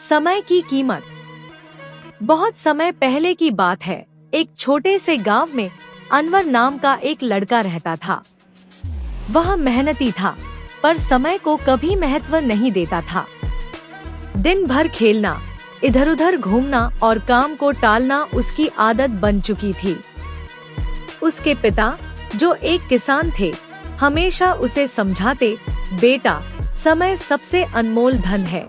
समय की कीमत। बहुत समय पहले की बात है। एक छोटे से गांव में अनवर नाम का एक लड़का रहता था। वह मेहनती था, पर समय को कभी महत्व नहीं देता था। दिन भर खेलना, इधर उधर घूमना और काम को टालना उसकी आदत बन चुकी थी। उसके पिता, जो एक किसान थे, हमेशा उसे समझाते, बेटा, समय सबसे अनमोल धन है।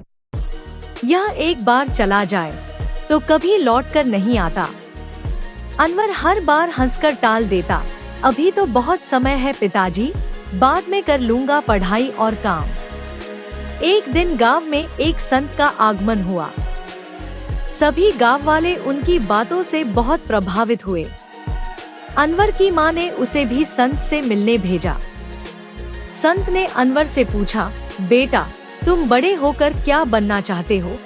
यह एक बार चला जाए तो कभी लौट कर नहीं आता। अनवर हर बार हंसकर टाल देता, अभी तो बहुत समय है पिताजी, बाद में कर लूंगा पढ़ाई और काम। एक दिन गांव में एक संत का आगमन हुआ। सभी गांव वाले उनकी बातों से बहुत प्रभावित हुए। अनवर की मां ने उसे भी संत से मिलने भेजा। संत ने अनवर से पूछा, बेटा, तुम बड़े होकर क्या बनना चाहते हो?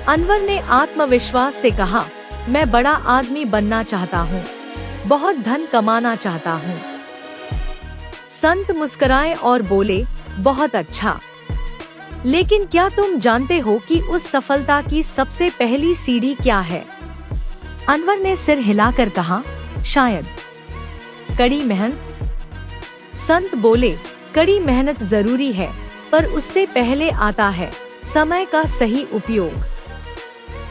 अनवर ने आत्मविश्वास से कहा, मैं बड़ा आदमी बनना चाहता हूँ, बहुत धन कमाना चाहता हूँ। संत मुस्कुराए और बोले, बहुत अच्छा, लेकिन क्या तुम जानते हो कि उस सफलता की सबसे पहली सीढ़ी क्या है? अनवर ने सिर हिलाकर कहा, शायद कड़ी मेहनत। संत बोले, कड़ी मेहनत जरूरी है, पर उससे पहले आता है समय का सही उपयोग।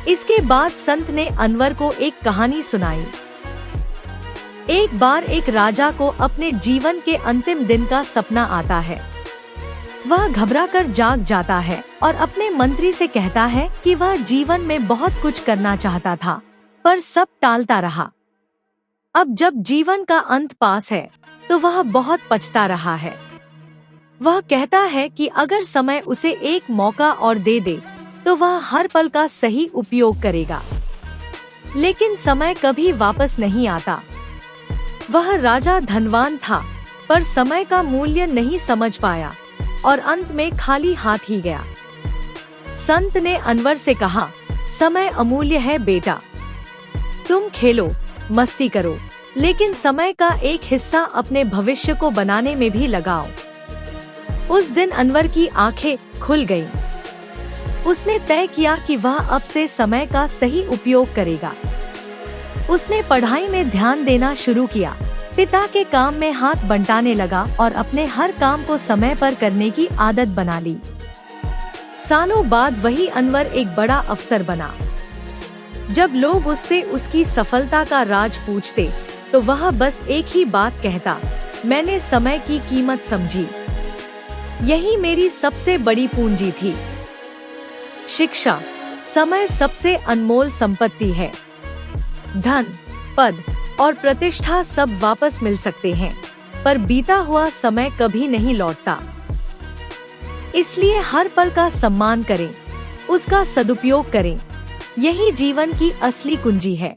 इसके बाद संत ने अनवर को एक कहानी सुनाई। एक बार एक राजा को अपने जीवन के अंतिम दिन का सपना आता है। वह घबराकर जाग जाता है और अपने मंत्री से कहता है कि वह जीवन में बहुत कुछ करना चाहता था, पर सब टालता रहा। अब जब जीवन का अंत पास है तो वह बहुत पछता रहा है। वह कहता है कि अगर समय उसे एक मौका और दे दे तो वह हर पल का सही उपयोग करेगा, लेकिन समय कभी वापस नहीं आता। वह राजा धनवान था, पर समय का मूल्य नहीं समझ पाया और अंत में खाली हाथ ही गया। संत ने अनवर से कहा, समय अमूल्य है बेटा, तुम खेलो, मस्ती करो, लेकिन समय का एक हिस्सा अपने भविष्य को बनाने में भी लगाओ। उस दिन अनवर की आंखें खुल गईं। उसने तय किया कि वह अब से समय का सही उपयोग करेगा। उसने पढ़ाई में ध्यान देना शुरू किया, पिता के काम में हाथ बंटाने लगा और अपने हर काम को समय पर करने की आदत बना ली। सालों बाद वही अनवर एक बड़ा अफसर बना। जब लोग उससे उसकी सफलता का राज पूछते तो वह बस एक ही बात कहता, मैंने समय की कीमत समझी, यही मेरी सबसे बड़ी पूंजी थी। शिक्षा, समय सबसे अनमोल संपत्ति है। धन, पद और प्रतिष्ठा सब वापस मिल सकते हैं, पर बीता हुआ समय कभी नहीं लौटता। इसलिए हर पल का सम्मान करें, उसका सदुपयोग करें, यही जीवन की असली कुंजी है।